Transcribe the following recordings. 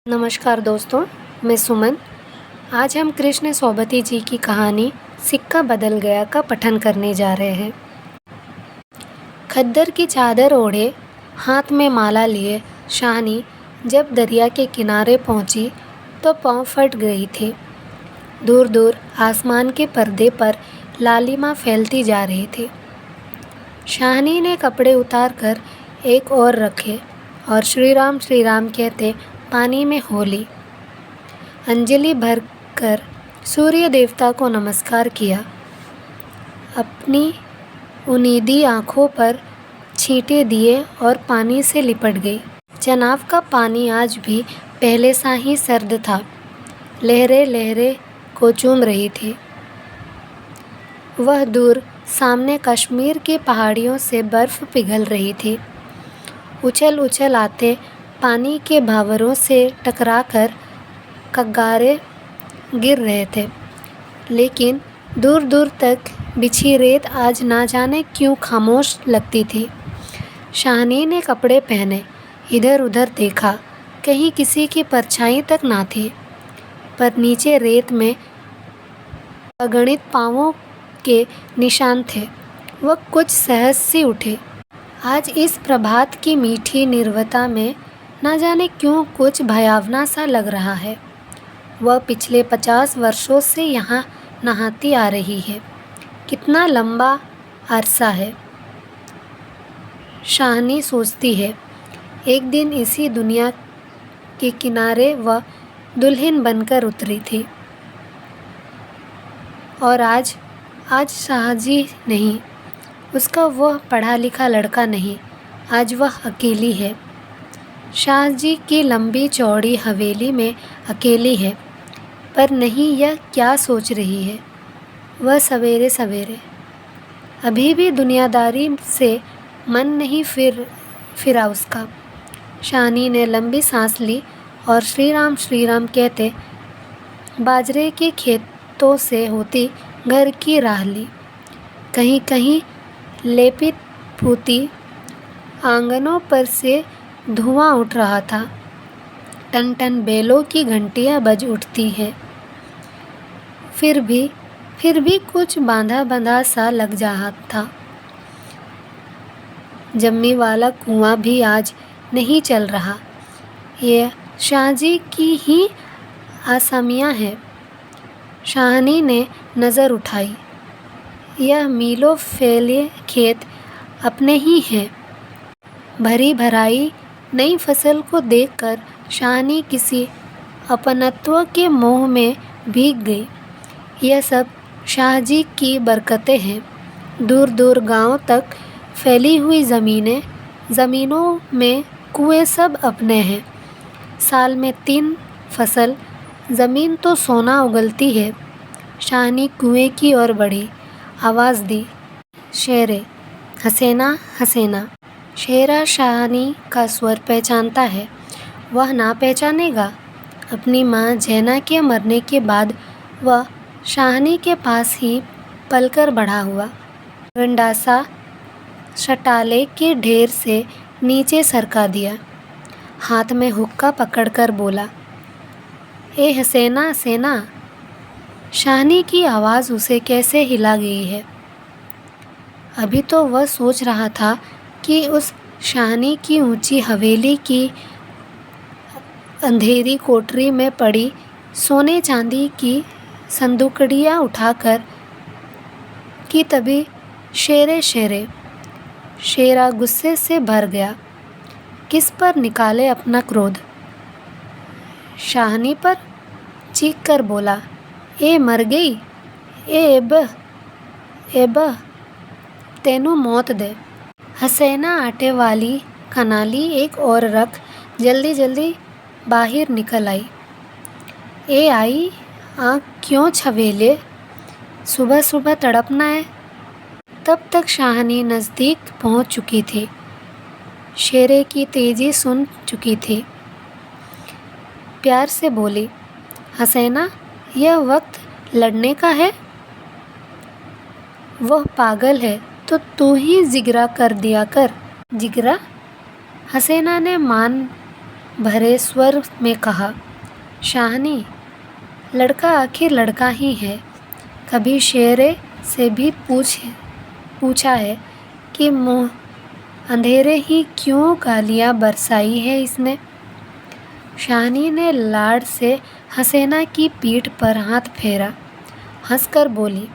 नमस्कार दोस्तों, मैं सुमन। आज हम कृष्ण सोबती जी की कहानी सिक्का बदल गया का पठन करने जा रहे हैं। खद्दर की चादर ओढ़े, हाथ में माला लिए शाहनी जब दरिया के किनारे पहुंची तो पाँव फट गई थी। दूर दूर आसमान के पर्दे पर लालिमा फैलती जा रही थी। शाहनी ने कपड़े उतारकर एक ओर रखे और श्री राम कहते पानी में हो ली। अंजलि भरकर सूर्य देवता को नमस्कार किया। अपनी उनीदी आँखों पर छींटे दिए और पानी से लिपट गई। चनाव का पानी आज भी पहले सा ही सर्द था। लहरें लहरें को चूम रही थी। वह दूर सामने कश्मीर की पहाड़ियों से बर्फ पिघल रही थी। उछल उछल आते पानी के भावरों से टकराकर कगारे गिर रहे थे, लेकिन दूर दूर तक बिछी रेत आज ना जाने क्यों खामोश लगती थी। शाहनी ने कपड़े पहने, इधर उधर देखा, कहीं किसी की परछाई तक ना थी, पर नीचे रेत में अगणित पाँवों के निशान थे। वह कुछ सहज सी उठे। आज इस प्रभात की मीठी निर्वता में न जाने क्यों कुछ भयावना सा लग रहा है। वह पिछले 50 वर्षों से यहाँ नहाती आ रही है। कितना लंबा अरसा है, शाहनी सोचती है। एक दिन इसी दुनिया के किनारे वह दुल्हन बनकर उतरी थी, और आज शाहजी नहीं, उसका वह पढ़ा लिखा लड़का नहीं, आज वह अकेली है। शाहजी की लंबी चौड़ी हवेली में अकेली है, पर नहीं यह क्या सोच रही है। वह सवेरे सवेरे अभी भी दुनियादारी से मन नहीं फिरा उसका। शाहनी ने लंबी सांस ली और श्री राम कहते बाजरे के खेतों से होती घर की राह ली। कहीं कहीं लेपित फूती आंगनों पर से धुआं उठ रहा था। टन टन बैलों की घंटियां बज उठती हैं। फिर भी कुछ बांधा बंधा सा लग रहा था। जम्मी वाला कुआं भी आज नहीं चल रहा। यह शाहजी की ही आसामियां हैं। शाहनी ने नज़र उठाई। यह मीलों फैले खेत अपने ही हैं। भरी भराई नई फसल को देखकर शाहनी किसी अपनत्व के मोह में भीग गई। यह सब शाहजी की बरकतें हैं। दूर दूर गांव तक फैली हुई ज़मीनों में कुएं सब अपने हैं। साल में 3 फसल ज़मीन तो सोना उगलती है। शाहनी कुएं की ओर बढ़ी, आवाज़ दी, शेरे हसीना हसीना। शेरा शाहनी का स्वर पहचानता है, वह ना पहचानेगा। अपनी माँ जैना के मरने के बाद वह शाहनी के पास ही पलकर बढ़ा हुआ। गंडासा शटाले के ढेर से नीचे सरका दिया। हाथ में हुक्का पकड़कर बोला, ए हसीना हसीना। शाहनी की आवाज़ उसे कैसे हिला गई है। अभी तो वह सोच रहा था कि उस शाहनी की ऊंची हवेली की अंधेरी कोठरी में पड़ी सोने चांदी की संदूकड़ियाँ उठाकर कि तभी शेरा गुस्से से भर गया। किस पर निकाले अपना क्रोध। शाहनी पर चीख कर बोला, ए मर गई, एब तेनू मौत दे। हसीना आटे वाली कनाली एक और रख जल्दी जल्दी बाहर निकल आई। ए आई, आँख क्यों छवेले, सुबह सुबह तड़पना है। तब तक शाहनी नज़दीक पहुँच चुकी थी। शेरे की तेज़ी सुन चुकी थी। प्यार से बोली, हसीना, यह वक्त लड़ने का है। वह पागल है तो तू ही जिगरा कर दिया कर। जिगरा? हसीना ने मान भरे स्वर में कहा, शाहनी, लड़का आखिर लड़का ही है। कभी शेरे से भी पूछा है कि मुँह अंधेरे ही क्यों गालियाँ बरसाई है इसने। शाहनी ने लाड़ से हसीना की पीठ पर हाथ फेरा, हंसकर बोली,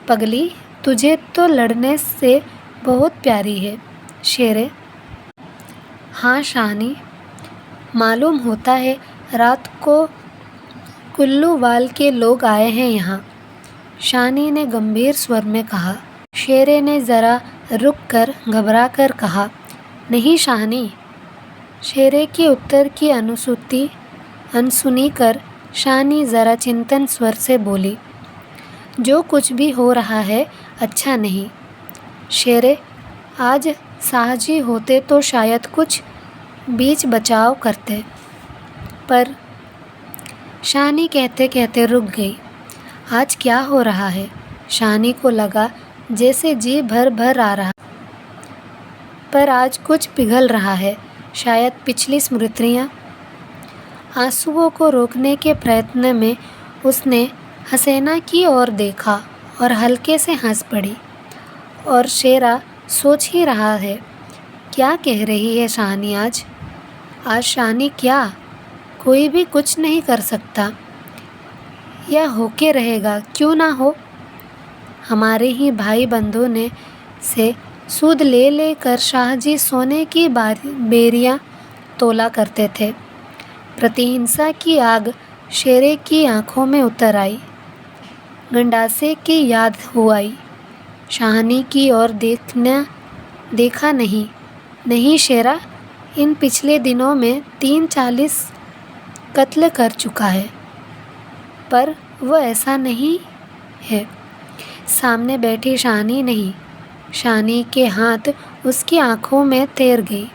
पगली, तुझे तो लड़ने से बहुत प्यारी है शेरे। हाँ शाहनी, मालूम होता है रात को कुल्लूवाल के लोग आए हैं यहाँ, शाहनी ने गंभीर स्वर में कहा। शेरे ने ज़रा रुक कर घबरा कर कहा, नहीं शाहनी। शेरे के उत्तर की अनसुनी कर शाहनी ज़रा चिंतन स्वर से बोली, जो कुछ भी हो रहा है अच्छा नहीं। शेरे, आज साहजी होते तो शायद कुछ बीच बचाव करते, पर शाहनी कहते कहते रुक गई। आज क्या हो रहा है? शाहनी को लगा जैसे जी भर आ रहा, पर आज कुछ पिघल रहा है, शायद पिछली स्मृतियाँ। आंसुओं को रोकने के प्रयत्न में उसने हसीना की ओर देखा और हल्के से हंस पड़ी। और शेरा सोच ही रहा है, क्या कह रही है शाहनी आज? आज शाहनी क्या? कोई भी कुछ नहीं कर सकता या होके रहेगा, क्यों ना हो। हमारे ही भाई बंधुओं ने से सूद ले कर शाहजी सोने की बेरियां तोला करते थे। प्रतिहिंसा की आग शेरे की आंखों में उतर आई। गंडासे की याद हो आई। शाहनी की ओर देखा नहीं शेरा, इन पिछले दिनों में 40 कत्ल कर चुका है, पर वह ऐसा नहीं है। सामने बैठी शाहनी नहीं, शाहनी के हाथ उसकी आंखों में तैर गई।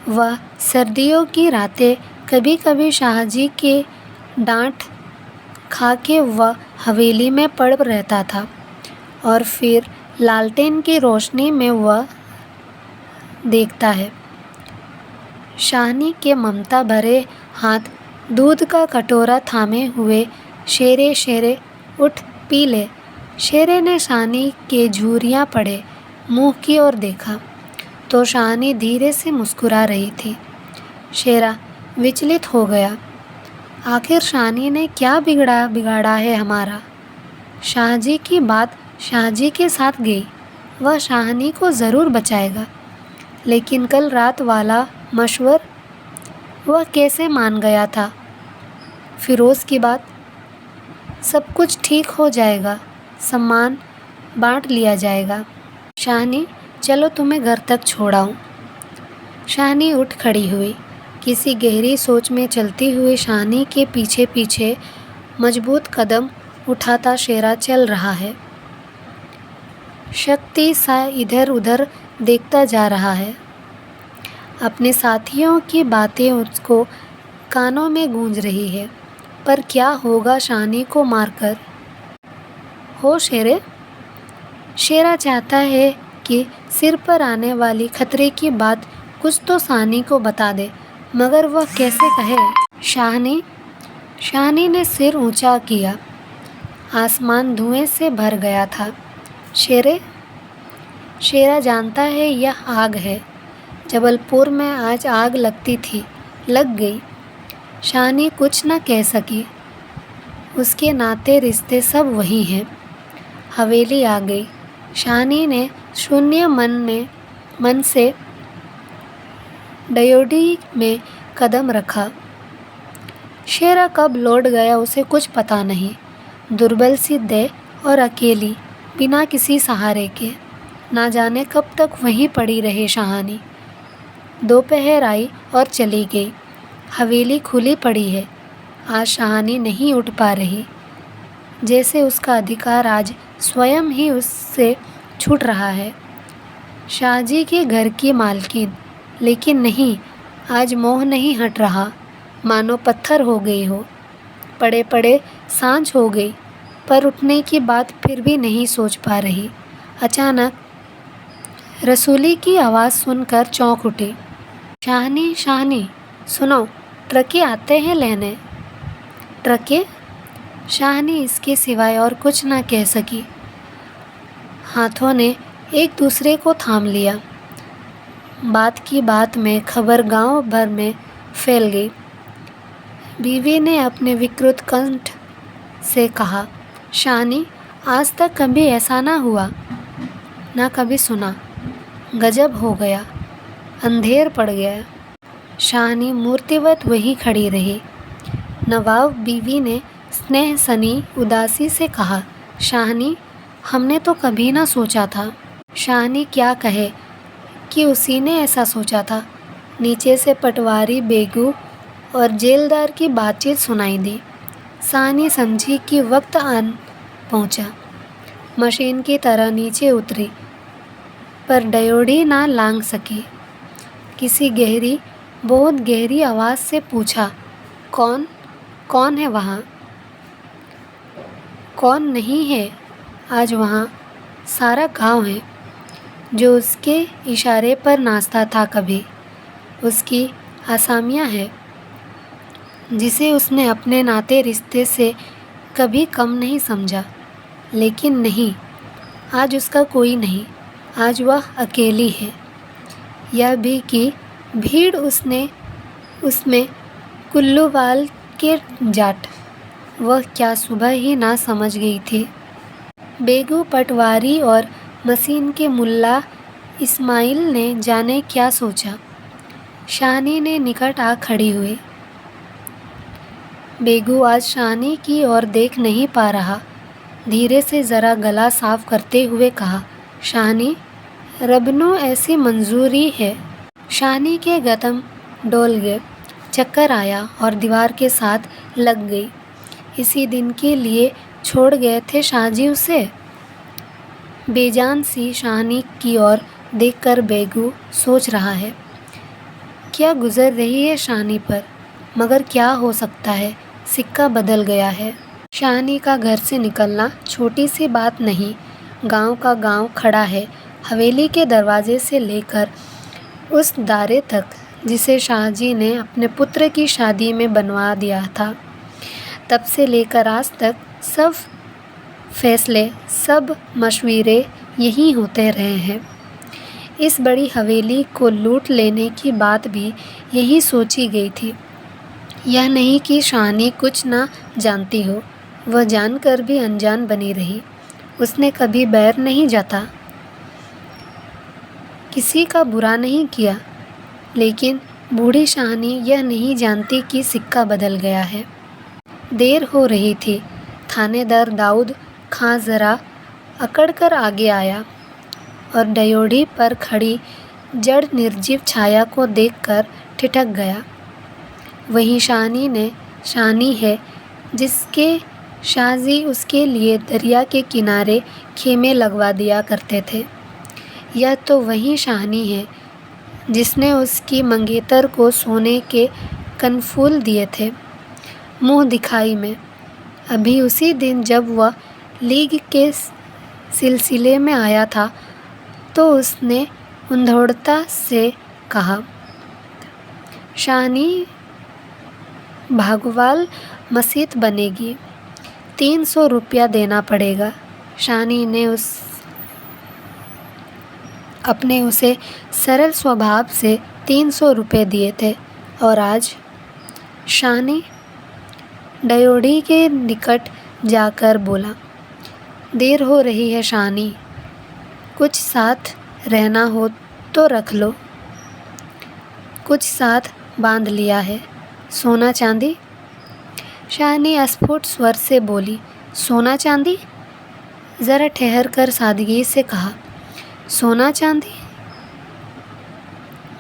वह सर्दियों की रातें कभी कभी शाहजी के डांट खा के वह हवेली में पड़ रहता था और फिर लालटेन की रोशनी में वह देखता है शाहनी के ममता भरे हाथ दूध का कटोरा थामे हुए। शेरे उठ पी ले। शेरे ने शाहनी के झुर्रियाँ पड़े मुंह की ओर देखा तो शाहनी धीरे से मुस्कुरा रही थी। शेरा विचलित हो गया। आखिर शाहनी ने क्या बिगाड़ा है हमारा? शाहजी की बात शाहजी के साथ गई, वह शाहनी को ज़रूर बचाएगा, लेकिन कल रात वाला मशवर वह कैसे मान गया था? फिरोज़ की बात, सब कुछ ठीक हो जाएगा, सम्मान बांट लिया जाएगा। शाहनी, चलो तुम्हें घर तक छोड़ाऊँ। शाहनी उठ खड़ी हुई। किसी गहरी सोच में चलती हुई शाहनी के पीछे पीछे मजबूत कदम उठाता शेरा चल रहा है। शक्ति सा इधर उधर देखता जा रहा है। अपने साथियों की बातें उसको कानों में गूंज रही है, पर क्या होगा शाहनी को मारकर? हो शेरे? शेरा चाहता है कि सिर पर आने वाली खतरे की बात कुछ तो शाहनी को बता दे, मगर वह कैसे कहे? शाहनी ने सिर ऊंचा किया। आसमान धुएं से भर गया था। शेरा जानता है यह आग है। जबलपुर में आज आग लगती थी, लग गई। शाहनी कुछ न कह सकी। उसके नाते रिश्ते सब वही हैं। हवेली आ गई। शाहनी ने शून्य मन से डयोडी में कदम रखा। शेरा कब लौट गया उसे कुछ पता नहीं। दुर्बल सी देह और अकेली, बिना किसी सहारे के, ना जाने कब तक वहीं पड़ी रहे शाहनी। दोपहर आई और चली गई। हवेली खुली पड़ी है। आज शाहनी नहीं उठ पा रही, जैसे उसका अधिकार आज स्वयं ही उससे छूट रहा है। शाहजी के घर की मालकिन, लेकिन नहीं, आज मोह नहीं हट रहा, मानो पत्थर हो गई हो। पड़े पड़े सांझ हो गई, पर उठने की बात फिर भी नहीं सोच पा रही। अचानक रसूली की आवाज़ सुनकर चौंक उठी। शाहनी शाहनी सुनो, ट्रके आते हैं लेने। ट्रके? शाहनी इसके सिवाय और कुछ ना कह सकी। हाथों ने एक दूसरे को थाम लिया। बात की बात में खबर गांव भर में फैल गई। बीवी ने अपने विकृत कंठ से कहा, शाहनी, आज तक कभी ऐसा ना हुआ, ना कभी सुना। गजब हो गया। अंधेर पड़ गया। शाहनी मूर्तिवत वहीं खड़ी रही। नवाब बीवी ने स्नेह सनी उदासी से कहा, शाहनी, हमने तो कभी ना सोचा था। शाहनी क्या कहे कि उसी ने ऐसा सोचा था। नीचे से पटवारी बेगू और जेलदार की बातचीत सुनाई दी। शाहनी समझी कि वक्त आन पहुंचा। मशीन की तरह नीचे उतरी, पर डयोढ़ी ना लांघ सकी। किसी गहरी, बहुत गहरी आवाज़ से पूछा, कौन कौन है वहाँ? कौन नहीं है? आज वहाँ सारा गांव है जो उसके इशारे पर नाचता था कभी। उसकी आसामियाँ है जिसे उसने अपने नाते रिश्ते से कभी कम नहीं समझा। लेकिन नहीं, आज उसका कोई नहीं। आज वह अकेली है। यह भी कि भीड़ उसमें कुल्लूवाल के जाट, वह क्या सुबह ही ना समझ गई थी। बेगू पटवारी और मशीन के मुल्ला इस्माइल ने जाने क्या सोचा। शाहनी ने निकट आ खड़ी हुई। बेगू आज शाहनी की ओर देख नहीं पा रहा। धीरे से ज़रा गला साफ करते हुए कहा, शाहनी, रबनो ऐसी मंजूरी है। शाहनी के गतम डोल गए। चक्कर आया और दीवार के साथ लग गई। इसी दिन के लिए छोड़ गए थे शाहजी उसे। बेजान सी शाहनी की ओर देखकर बेगू सोच रहा है, क्या गुजर रही है शाहनी पर। मगर क्या हो सकता है, सिक्का बदल गया है। शाहनी का घर से निकलना छोटी सी बात नहीं। गांव का गांव खड़ा है, हवेली के दरवाजे से लेकर उस दारे तक जिसे शाहजी ने अपने पुत्र की शादी में बनवा दिया था। तब से लेकर आज तक सब फैसले, सब मशवरे यही होते रहे हैं। इस बड़ी हवेली को लूट लेने की बात भी यही सोची गई थी। यह नहीं कि शाहनी कुछ ना जानती हो, वह जानकर भी अनजान बनी रही। उसने कभी बैर नहीं जाता, किसी का बुरा नहीं किया। लेकिन बूढ़ी शाहनी यह नहीं जानती कि सिक्का बदल गया है। देर हो रही थी। थानेदार दाऊद खां ज़रा अकड़कर आगे आया और डयोढ़ी पर खड़ी जड़ निर्जीव छाया को देखकर ठिठक गया। वही शाहनी है जिसके शाहजी उसके लिए दरिया के किनारे खेमे लगवा दिया करते थे। यह तो वही शाहनी है जिसने उसकी मंगेतर को सोने के कनफूल दिए थे मुँह दिखाई में। अभी उसी दिन जब वह लीग के सिलसिले में आया था तो उसने उन्धोड़ता से कहा, शाहनी, भागवाल मस्जिद बनेगी, 300 रुपया देना पड़ेगा। शाहनी ने अपने उसे सरल स्वभाव से 300 रुपये दिए थे और आज शाहनी डयोढ़ी के निकट जाकर बोला, देर हो रही है शाहनी, कुछ साथ रहना हो तो रख लो। कुछ साथ बांध लिया है। सोना चांदी? शाहनी अस्फुट स्वर से बोली, सोना चांदी? ज़रा ठहर कर सादगी से कहा, सोना चांदी?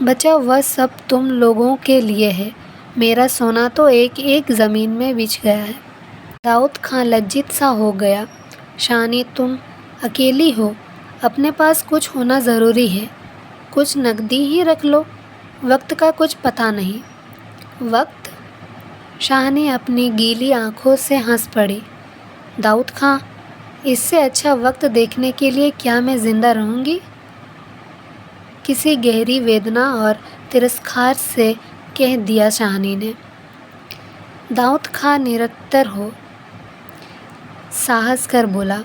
बचा वह सब तुम लोगों के लिए है। मेरा सोना तो एक एक ज़मीन में बिछ गया है। दाऊद खां लज्जित सा हो गया। शाहनी, तुम अकेली हो, अपने पास कुछ होना ज़रूरी है। कुछ नकदी ही रख लो, वक्त का कुछ पता नहीं। वक्त? शाहनी अपनी गीली आंखों से हंस पड़ी। दाऊद खां, इससे अच्छा वक्त देखने के लिए क्या मैं ज़िंदा रहूँगी? किसी गहरी वेदना और तिरस्कार से कह दिया शाहनी ने। दाऊद खां निरत्तर हो साहस कर बोला,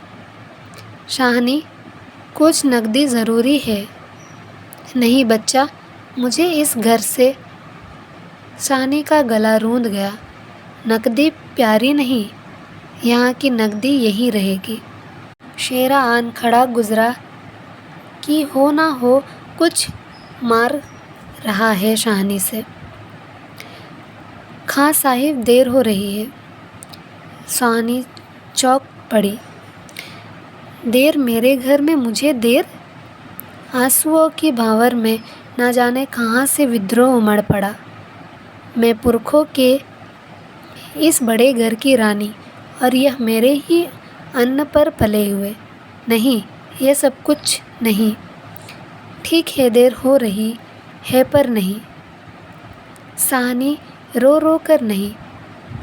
शाहनी, कुछ नकदी ज़रूरी है। नहीं बच्चा, मुझे इस घर से। शाहनी का गला रूंध गया। नकदी प्यारी नहीं, यहाँ की नकदी यही रहेगी। शेरा आन खड़ा गुजरा कि हो ना हो कुछ मार रहा है शाहनी से। खां साहिब, देर हो रही है। शाहनी चौंक पड़ी। देर मेरे घर में मुझे देर? आंसुओं की भांवर में न जाने कहाँ से विद्रोह उमड़ पड़ा। मैं पुरखों के इस बड़े घर की रानी, और यह मेरे ही अन्न पर पले हुए। नहीं, यह सब कुछ नहीं। ठीक है, देर हो रही है पर नहीं। शाहनी रो रो कर नहीं,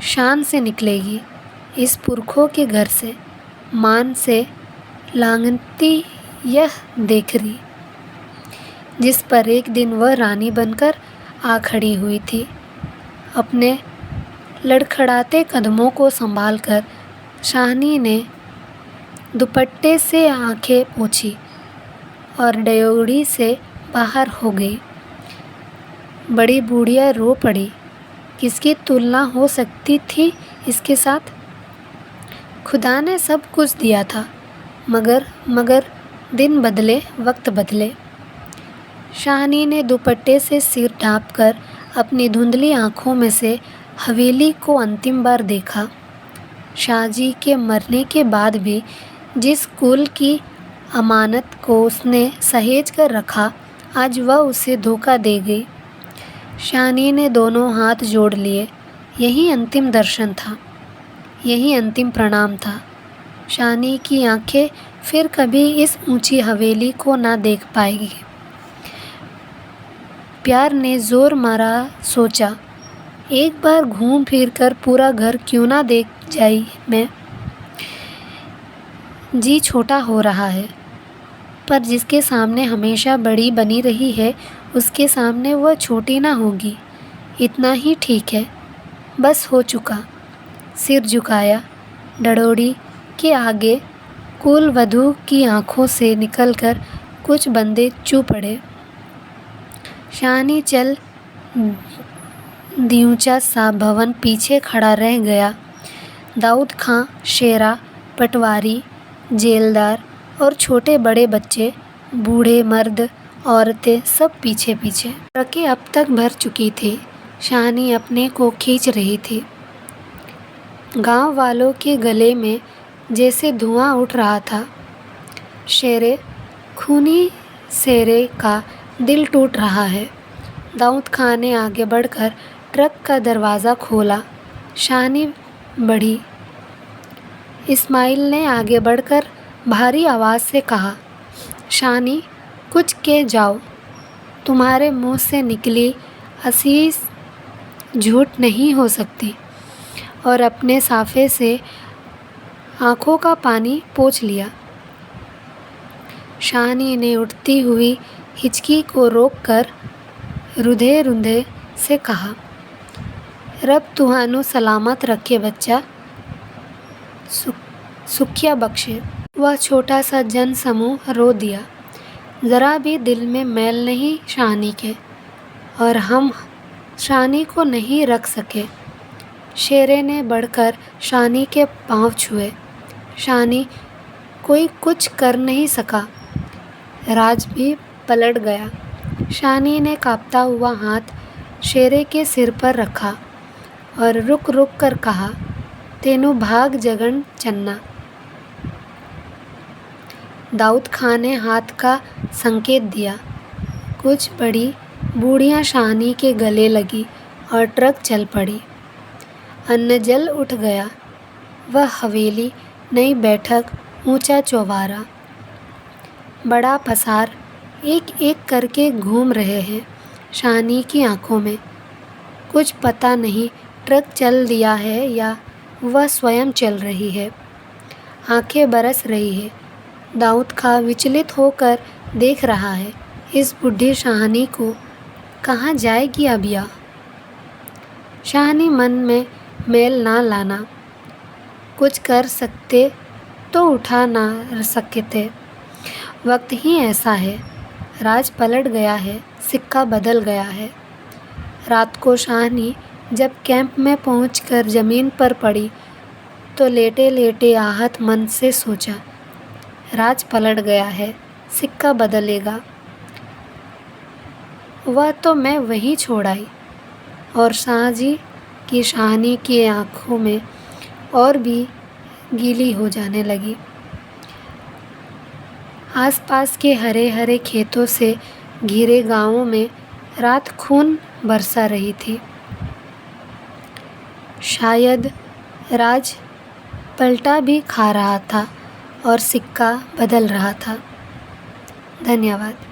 शान से निकलेगी इस पुरखों के घर से। मान से लांघती यह देखरी, जिस पर एक दिन वह रानी बनकर आ खड़ी हुई थी। अपने लड़खड़ाते कदमों को संभालकर शाहनी ने दुपट्टे से आंखें पोंछी और ड्योढ़ी से बाहर हो गई। बड़ी बूढ़िया रो पड़ी। किसकी तुलना हो सकती थी इसके साथ? खुदा ने सब कुछ दिया था, मगर दिन बदले, वक्त बदले। शाहनी ने दुपट्टे से सिर ढांपकर अपनी धुंधली आँखों में से हवेली को अंतिम बार देखा। शाहजी के मरने के बाद भी जिस कुल की अमानत को उसने सहेज कर रखा, आज वह उसे धोखा दे गई। शाहनी ने दोनों हाथ जोड़ लिए। यही अंतिम दर्शन था, यही अंतिम प्रणाम था। शाहनी की आंखें फिर कभी इस ऊंची हवेली को ना देख पाएगी। प्यार ने जोर मारा सोचा, एक बार घूम फिर कर पूरा घर क्यों ना देख जाई मैं। जी छोटा हो रहा है, पर जिसके सामने हमेशा बड़ी बनी रही है, उसके सामने वह छोटी ना होगी। इतना ही ठीक है, बस हो चुका। सिर झुकाया। डडोड़ी के आगे कुल वधू की आंखों से निकलकर कुछ बंदे चू पड़े। शाहनी चल दिऊचा सा भवन पीछे खड़ा रह गया। दाऊद खां, शेरा, पटवारी, जेलदार और छोटे बड़े बच्चे, बूढ़े मर्द, औरतें सब पीछे पीछे। ट्रकें अब तक भर चुकी थी। शाहनी अपने को खींच रही थी। गांव वालों के गले में जैसे धुआं उठ रहा था। शेरे, खूनी शेरे का दिल टूट रहा है। दाऊद खां ने आगे बढ़कर ट्रक का दरवाज़ा खोला। शाहनी बढ़ी। इस्माइल ने आगे बढ़कर भारी आवाज़ से कहा, शाहनी, कुछ कह जाओ। तुम्हारे मुंह से निकली असीस झूठ नहीं हो सकती। और अपने साफे से आँखों का पानी पोंछ लिया। शाहनी ने उठती हुई हिचकी को रोककर रुंधे रुंधे से कहा, रब तुहानू सलामत रखे बच्चा, सुखिया बख्शे। वह छोटा सा जन समूह रो दिया। ज़रा भी दिल में मैल नहीं शाहनी के, और हम शाहनी को नहीं रख सके। शेरे ने बढ़कर शाहनी के पांव छुए। शाहनी, कोई कुछ कर नहीं सका। राज भी पलट गया। शाहनी ने कांपता हुआ हाथ शेरे के सिर पर रखा और रुक रुक कर कहा, तेनू भाग जगन चन्ना। दाऊद खां ने हाथ का संकेत दिया। कुछ बड़ी बूढ़ियां शाहनी के गले लगी और ट्रक चल पड़ी। अन्न जल उठ गया। वह हवेली, नई बैठक, ऊंचा चौबारा, बड़ा पसार एक एक करके घूम रहे हैं शाहनी की आंखों में। कुछ पता नहीं ट्रक चल दिया है या वह स्वयं चल रही है। आंखें बरस रही है। दाऊद खां विचलित होकर देख रहा है इस बूढ़ी शाहनी को कहाँ जाएगी अबिया? शाहनी मन में मेल ना लाना। कुछ कर सकते तो उठा ना सकते। वक्त ही ऐसा है। राज पलट गया है, सिक्का बदल गया है। रात को शाहनी जब कैंप में पहुंचकर ज़मीन पर पड़ी तो लेटे लेटे आहत मन से सोचा, राज पलट गया है, सिक्का बदलेगा वह तो मैं वहीं छोड़ आई। और शाहजी की शाहनी की आँखों में और भी गीली हो जाने लगी। आसपास के हरे हरे खेतों से घिरे गांवों में रात खून बरसा रही थी। शायद राज पलटा भी खा रहा था और सिक्का बदल रहा था। धन्यवाद।